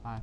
Bye.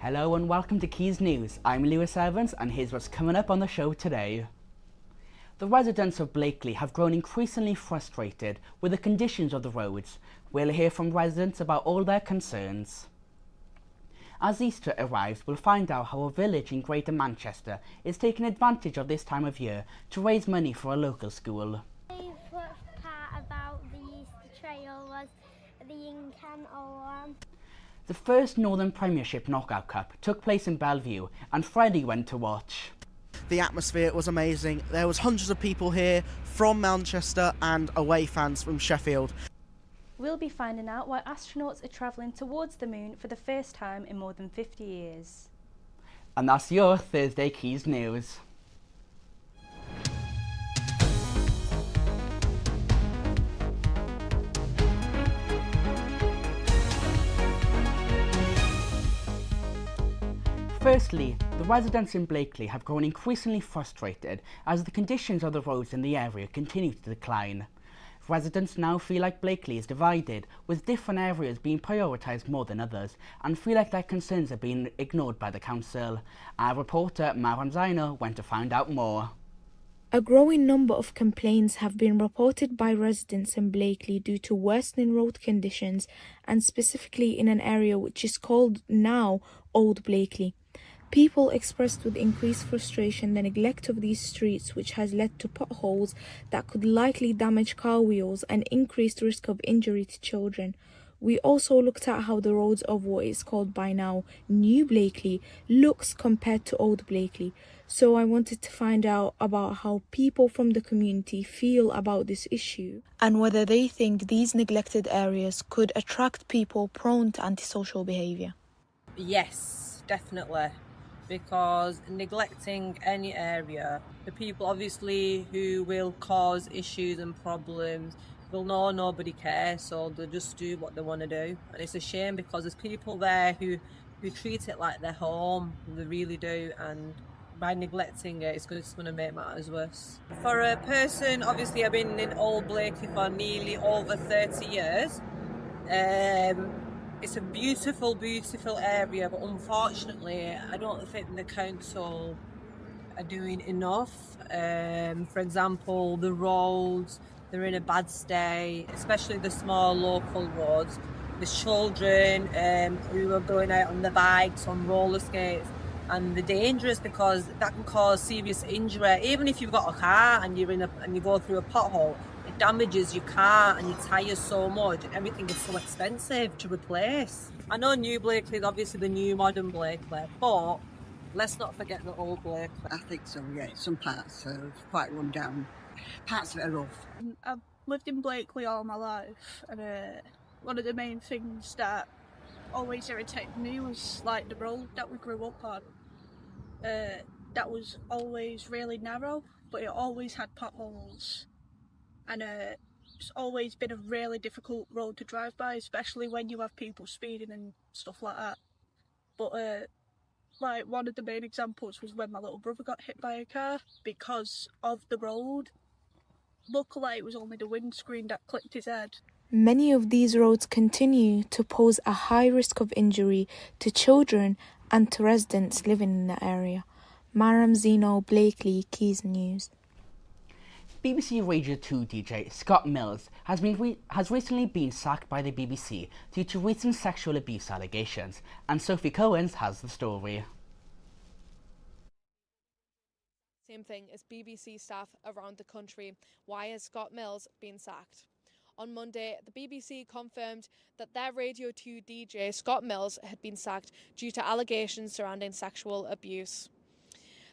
Hello and welcome to Quays News. I'm Lewis Evans and here's what's coming up on the show today. The residents of Blakely have grown increasingly frustrated with the conditions of the roads. We'll hear from residents about all their concerns. As Easter arrives, we'll find out how a village in Greater Manchester is taking advantage of this time of year to raise money for a local school. My favourite part about the Easter trail was the Incan one. The first Northern Premiership Knockout Cup took place in Bellevue and Freddie went to watch. The atmosphere was amazing. There was hundreds of people here from Manchester and away fans from Sheffield. We'll be finding out why astronauts are travelling towards the moon for the first time in more than 50 years. And that's your Thursday Quays News. Firstly, the residents in Blakely have grown increasingly frustrated as the conditions of the roads in the area continue to decline. Residents now feel like Blakely is divided, with different areas being prioritised more than others, and feel like their concerns are being ignored by the council. Our reporter Maran Zaino went to find out more. A growing number of complaints have been reported by residents in Blakely due to worsening road conditions, and specifically in an area which is called now Old Blakely. People expressed with increased frustration the neglect of these streets, which has led to potholes that could likely damage car wheels and increased risk of injury to children. We also looked at how the roads of what is called by now New Blakely looks compared to Old Blakely. So I wanted to find out about how people from the community feel about this issue and whether they think these neglected areas could attract people prone to antisocial behaviour. Yes, definitely. Because neglecting any area, the people obviously who will cause issues and problems will know nobody cares, so they'll just do what they want to do. And it's a shame because there's people there who treat it like their home, they really do, and by neglecting it, it's just going to make matters worse. For a person, obviously I've been in Old Blakely for nearly over 30 years. It's a beautiful, beautiful area, but unfortunately, I don't think the council are doing enough. For example, the roads, they're in a bad state, especially the small local roads. The children who are going out on the bikes, on roller skates, and they're dangerous because that can cause serious injury. Even if you've got a car and you go through a pothole, it damages your car and your tyres so much, and everything is so expensive to replace. I know New Blakely is obviously the new modern Blakely, but let's not forget the old Blakely. I think so, yeah. Some parts are quite run down. Parts of it are rough. I've lived in Blakely all my life, and one of the main things that always irritated me was like the road that we grew up on. That was always really narrow, but it always had potholes. And it's always been a really difficult road to drive by, especially when you have people speeding and stuff like that. But like one of the main examples was when my little brother got hit by a car because of the road. Luckily it was only the windscreen that clipped his head. Many of these roads continue to pose a high risk of injury to children and to residents living in the area. Maram Zeno, Blakely, Quays News. BBC Radio 2 DJ Scott Mills has recently been sacked by the BBC due to recent sexual abuse allegations, and Sophie Cohen has the story. Same thing as BBC staff around the country. Why has Scott Mills been sacked? On Monday, the BBC confirmed that their Radio 2 DJ Scott Mills had been sacked due to allegations surrounding sexual abuse.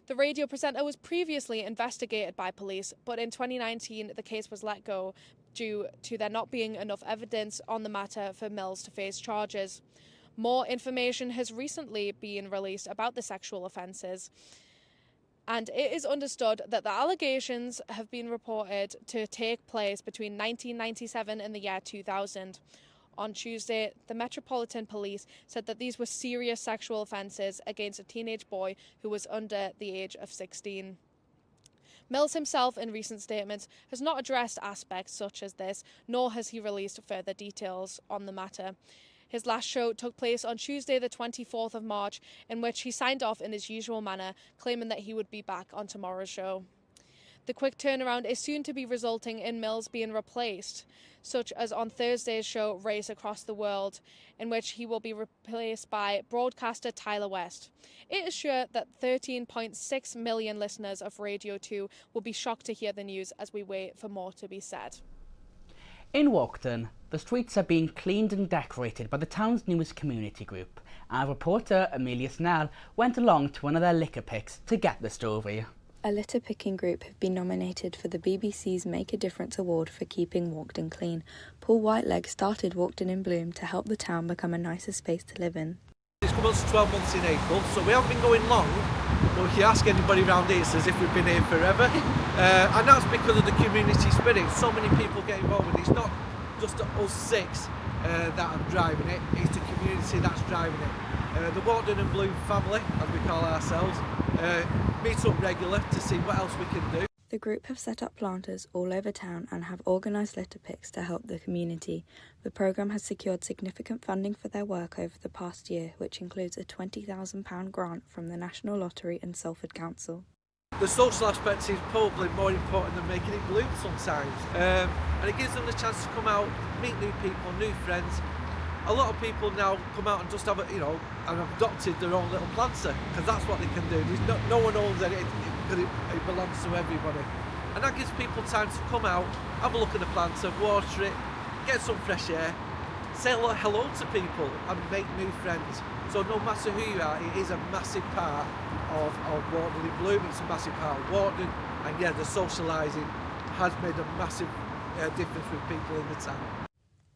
The radio presenter was previously investigated by police, but in 2019 the case was let go due to there not being enough evidence on the matter for Mills to face charges. More information has recently been released about the sexual offences, and it is understood that the allegations have been reported to take place between 1997 and the year 2000. On Tuesday, the Metropolitan Police said that these were serious sexual offences against a teenage boy who was under the age of 16. Mills himself, in recent statements, has not addressed aspects such as this, nor has he released further details on the matter. His last show took place on Tuesday the 24th of March, in which he signed off in his usual manner, claiming that he would be back on tomorrow's show. The quick turnaround is soon to be resulting in Mills being replaced, such as on Thursday's show Race Across the World, in which he will be replaced by broadcaster Tyler West. It is sure that 13.6 million listeners of Radio 2 will be shocked to hear the news as we wait for more to be said. In Walkden, the streets are being cleaned and decorated by the town's newest community group. Our reporter, Amelia Snell, went along to one of their litter picks to get the story. A litter picking group have been nominated for the BBC's Make a Difference Award for keeping Walkden clean. Paul Whiteleg started Walkden in Bloom to help the town become a nicer space to live in. It's come up to 12 months in April, so we haven't been going long, but if you ask anybody around here, it's as if we've been here forever. And that's because of the community spirit. So many people get involved with it. It's not just us six that are driving it, it's the community that's driving it. The Walkden and Bloom family, as we call ourselves, meet up regular to see what else we can do. The group have set up planters all over town and have organised litter picks to help the community. The programme has secured significant funding for their work over the past year, which includes a £20,000 grant from the National Lottery and Salford Council. The social aspect is probably more important than making it bloom sometimes. And it gives them the chance to come out, meet new people, new friends. A lot of people now come out and just have and adopted their own little planter, because that's what they can do. No one owns it because it belongs to everybody. And that gives people time to come out, have a look at the planter, water it, get some fresh air, say hello to people and make new friends. So no matter who you are, it is a massive part of Walkden in Bloom. It's a massive part of Walkden, and yeah, the socialising has made a massive difference with people in the town.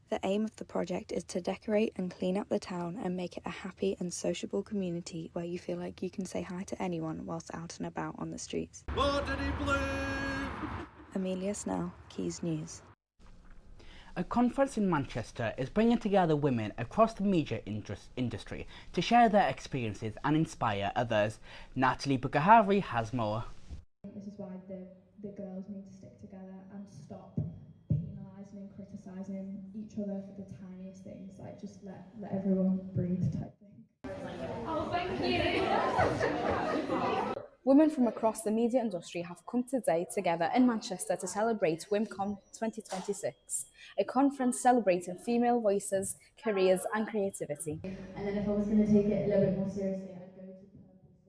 The aim of the project is to decorate and clean up the town and make it a happy and sociable community where you feel like you can say hi to anyone whilst out and about on the streets. Walkden in Bloom! Amelia Snell, Quays News. A conference in Manchester is bringing together women across the media industry to share their experiences and inspire others. Natalie Bukahari has more. This is why the girls need to stick together and stop penalising and criticising each other for the tiniest things, like just let everyone breathe type thing. Oh, thank you! Women from across the media industry have come today together in Manchester to celebrate WimCon 2026, a conference celebrating female voices, careers and creativity. And then if I was going to take it a little bit more seriously, I'd go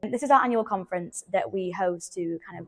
to... This is our annual conference that we host to kind of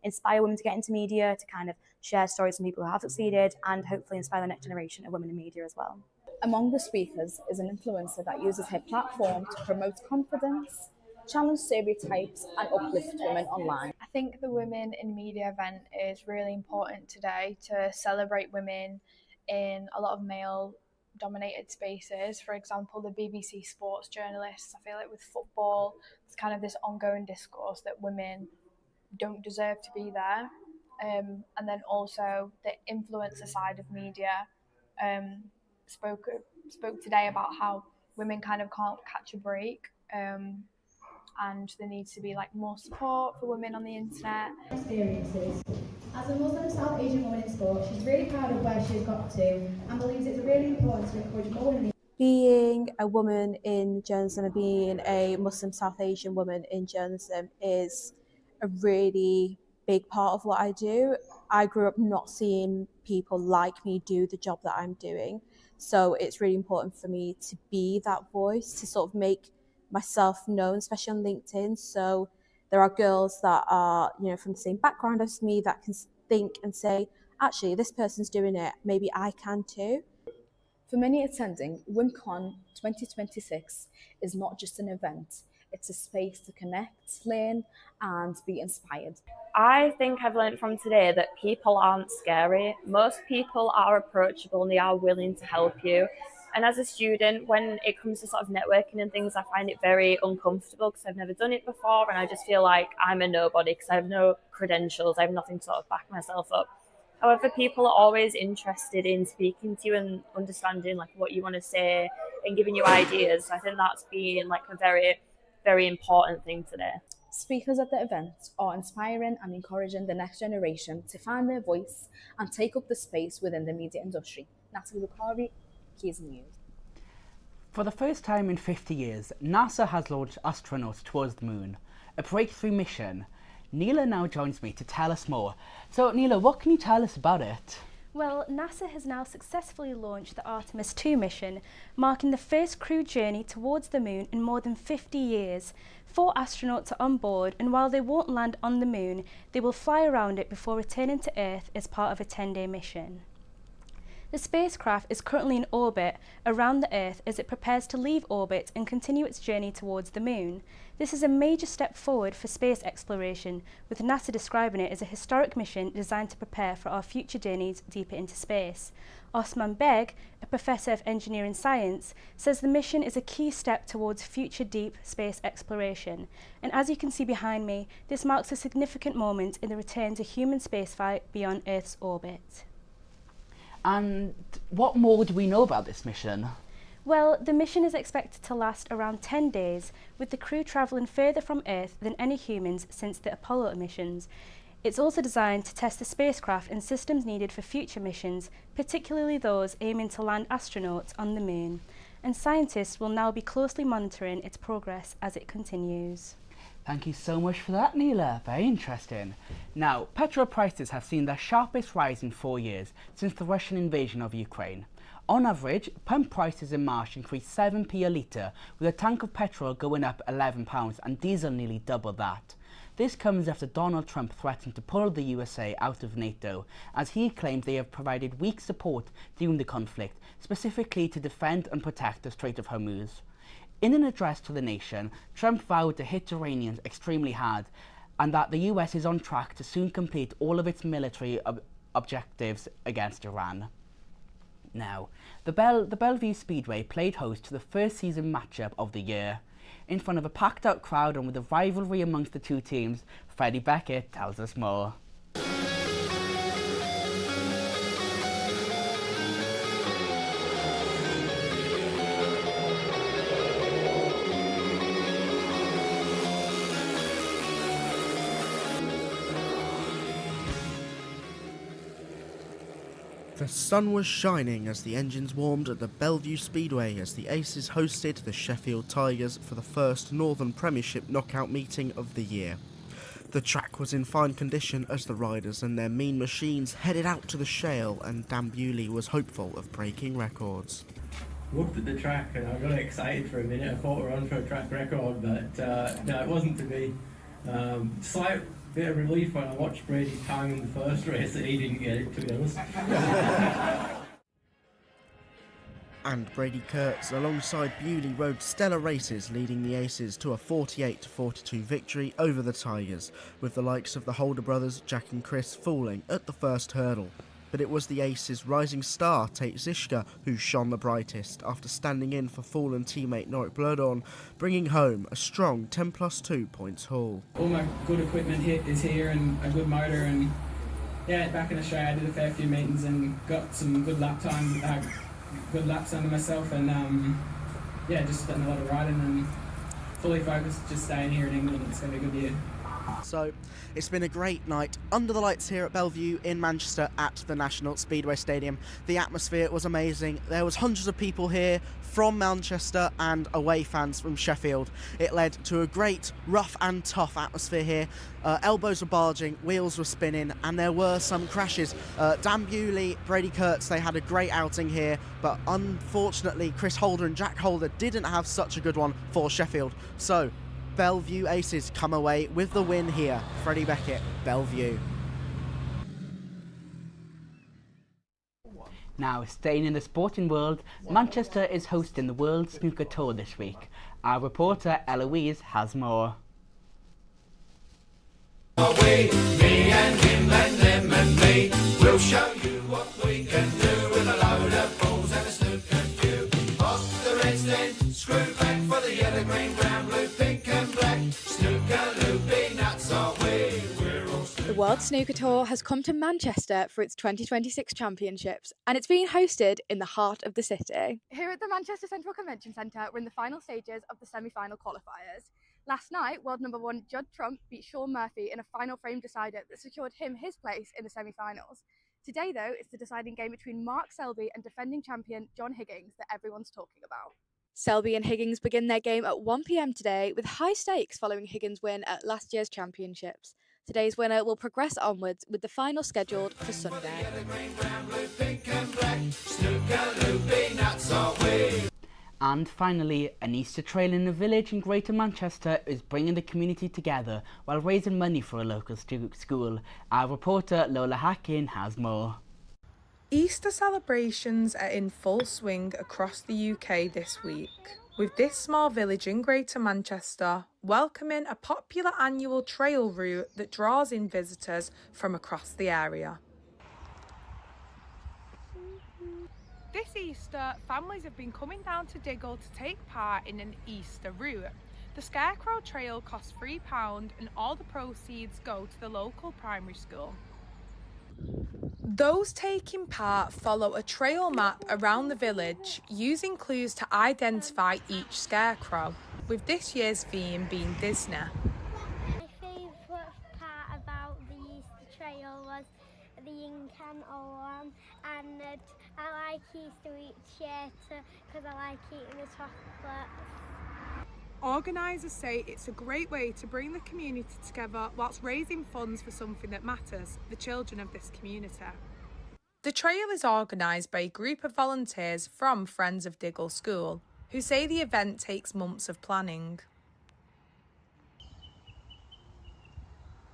inspire women to get into media, to kind of share stories from people who have succeeded and hopefully inspire the next generation of women in media as well. Among the speakers is an influencer that uses her platform to promote confidence, challenge stereotypes and uplift women online. I think the Women in Media event is really important today to celebrate women in a lot of male-dominated spaces. For example, the BBC sports journalists. I feel like with football, it's kind of this ongoing discourse that women don't deserve to be there. And then also the influencer side of media spoke today about how women kind of can't catch a break. And there needs to be like more support for women on the internet. Experiences. As a Muslim South Asian woman in sport, she's really proud of where she's got to and believes it's really important to encourage more women. Being a woman in journalism and being a Muslim South Asian woman in journalism is a really big part of what I do. I grew up not seeing people like me do the job that I'm doing. So it's really important for me to be that voice, to sort of make myself known, especially on LinkedIn. So there are girls that are, from the same background as me that can think and say, actually, this person's doing it, maybe I can too. For many attending, WimCon 2026 is not just an event, It's a space to connect, learn, and be inspired. I think I've learned from today that people aren't scary. Most people are approachable and they are willing to help you. And as a student, when it comes to sort of networking and things, I find it very uncomfortable because I've never done it before, and I just feel like I'm a nobody because I have no credentials, I have nothing to sort of back myself up. However, people are always interested in speaking to you and understanding like what you want to say and giving you ideas. So I think that's been like a very, very important thing today. Speakers at the event are inspiring and encouraging the next generation to find their voice and take up the space within the media industry. Natalie Bukhari, Quays News. For the first time in 50 years, NASA has launched astronauts towards the moon, a breakthrough mission. Neela now joins me to tell us more. So Neela, what can you tell us about it? Well, NASA has now successfully launched the Artemis 2 mission, marking the first crewed journey towards the moon in more than 50 years. 4 astronauts are on board, and while they won't land on the moon, they will fly around it before returning to Earth as part of a 10-day mission. The spacecraft is currently in orbit around the Earth as it prepares to leave orbit and continue its journey towards the moon. This is a major step forward for space exploration, with NASA describing it as a historic mission designed to prepare for our future journeys deeper into space. Osman Beg, a professor of engineering science, says the mission is a key step towards future deep space exploration. And as you can see behind me, this marks a significant moment in the return to human spaceflight beyond Earth's orbit. And what more do we know about this mission? Well, the mission is expected to last around 10 days, with the crew travelling further from Earth than any humans since the Apollo missions. It's also designed to test the spacecraft and systems needed for future missions, particularly those aiming to land astronauts on the moon. And scientists will now be closely monitoring its progress as it continues. Thank you so much for that, Neela. Very interesting. Now, petrol prices have seen their sharpest rise in 4 years since the Russian invasion of Ukraine. On average, pump prices in March increased 7p a litre, with a tank of petrol going up £11 and diesel nearly double that. This comes after Donald Trump threatened to pull the USA out of NATO, as he claims they have provided weak support during the conflict, specifically to defend and protect the Strait of Hormuz. In an address to the nation, Trump vowed to hit Iranians extremely hard, and that the US is on track to soon complete all of its military objectives against Iran. Now, the Bellevue Speedway played host to the first season matchup of the year. In front of a packed out crowd and with a rivalry amongst the two teams, Freddie Beckett tells us more. The sun was shining as the engines warmed at the Bellevue Speedway as the Aces hosted the Sheffield Tigers for the first Northern Premiership knockout meeting of the year. The track was in fine condition as the riders and their mean machines headed out to the shale, and Dan Bewley was hopeful of breaking records. Looked at the track and I got excited for a minute. I thought we were on for a track record, but no, it wasn't to be. Slight bit of relief when I watched Brady's time in the first race that he didn't get it, to be honest. And Brady Kurtz alongside Bewley rode stellar races, leading the Aces to a 48-42 victory over the Tigers, with the likes of the Holder brothers, Jack and Chris, falling at the first hurdle. But it was the Aces' rising star, Tate Zischka, who shone the brightest after standing in for fallen teammate Norik Blodon, bringing home a strong 10+2 points haul. All my good equipment is here and a good motor, and yeah, back in Australia I did a fair few meetings and got some good lap time, good laps under myself, and yeah, just done a lot of riding and fully focused just staying here in England. It's going to be a good year. So it's been a great night under the lights here at Bellevue in Manchester at the National Speedway Stadium. The atmosphere was amazing. There was hundreds of people here from Manchester and away fans from Sheffield. It led to a great rough and tough atmosphere here. Elbows were barging, wheels were spinning, and there were some crashes. Dan Bewley, Brady Kurtz, they had a great outing here, but unfortunately Chris Holder and Jack Holder didn't have such a good one for Sheffield. So Bellevue Aces come away with the win here. Freddie Beckett, Bellevue. Now, staying in the sporting world, Manchester is hosting the World Snooker Tour this week, Our reporter Eloise has more. Me and him and them and me, we'll show you what we can do with a load of balls and a snooker cue. Off the reds then, screw back for the yellow, green, brown, blue, pink and black. Snooker, loopy, nuts are we, we're all The World Snooker Tour has come to Manchester for its 2026 championships, and it's being hosted in the heart of the city. Here at the Manchester Central Convention Centre, we're in the final stages of the semi-final qualifiers. Last night, world number one Judd Trump beat Sean Murphy in a final frame decider that secured him his place in the semi-finals. Today, though, it's the deciding game between Mark Selby and defending champion John Higgins that everyone's talking about. Selby and Higgins begin their game at 1 p.m. today with high stakes following Higgins' win at last year's championships. Today's winner will progress onwards with the final scheduled for Sunday. And finally, an Easter trail in a village in Greater Manchester is bringing the community together while raising money for a local school. Our reporter Lola Hackin has more. Easter celebrations are in full swing across the UK this week, with this small village in Greater Manchester welcoming a popular annual trail route that draws in visitors from across the area. This Easter, families have been coming down to Diggle to take part in an Easter route. The Scarecrow Trail costs £3 and all the proceeds go to the local primary school. Those taking part follow a trail map around the village using clues to identify each scarecrow, with this year's theme being Disney. My favourite part about the Easter trail was the ink and one, and I like Easter each year because I like eating the chocolates. Organisers say it's a great way to bring the community together whilst raising funds for something that matters, the children of this community. The trail is organised by a group of volunteers from Friends of Diggle School, who say the event takes months of planning.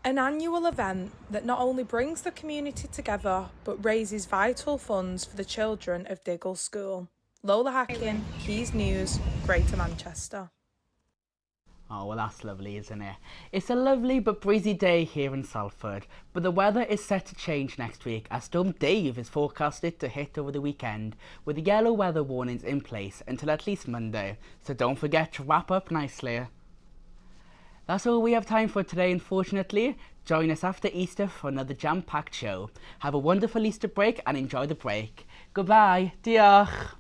An annual event that not only brings the community together, but raises vital funds for the children of Diggle School. Lola Hackin, Quays News, Greater Manchester. Oh, well, that's lovely, isn't it? It's a lovely but breezy day here in Salford, but the weather is set to change next week as Storm Dave is forecasted to hit over the weekend, with yellow weather warnings in place until at least Monday, so don't forget to wrap up nicely. That's all we have time for today, unfortunately. Join us after Easter for another jam-packed show. Have a wonderful Easter break and enjoy the break. Goodbye. Diolch.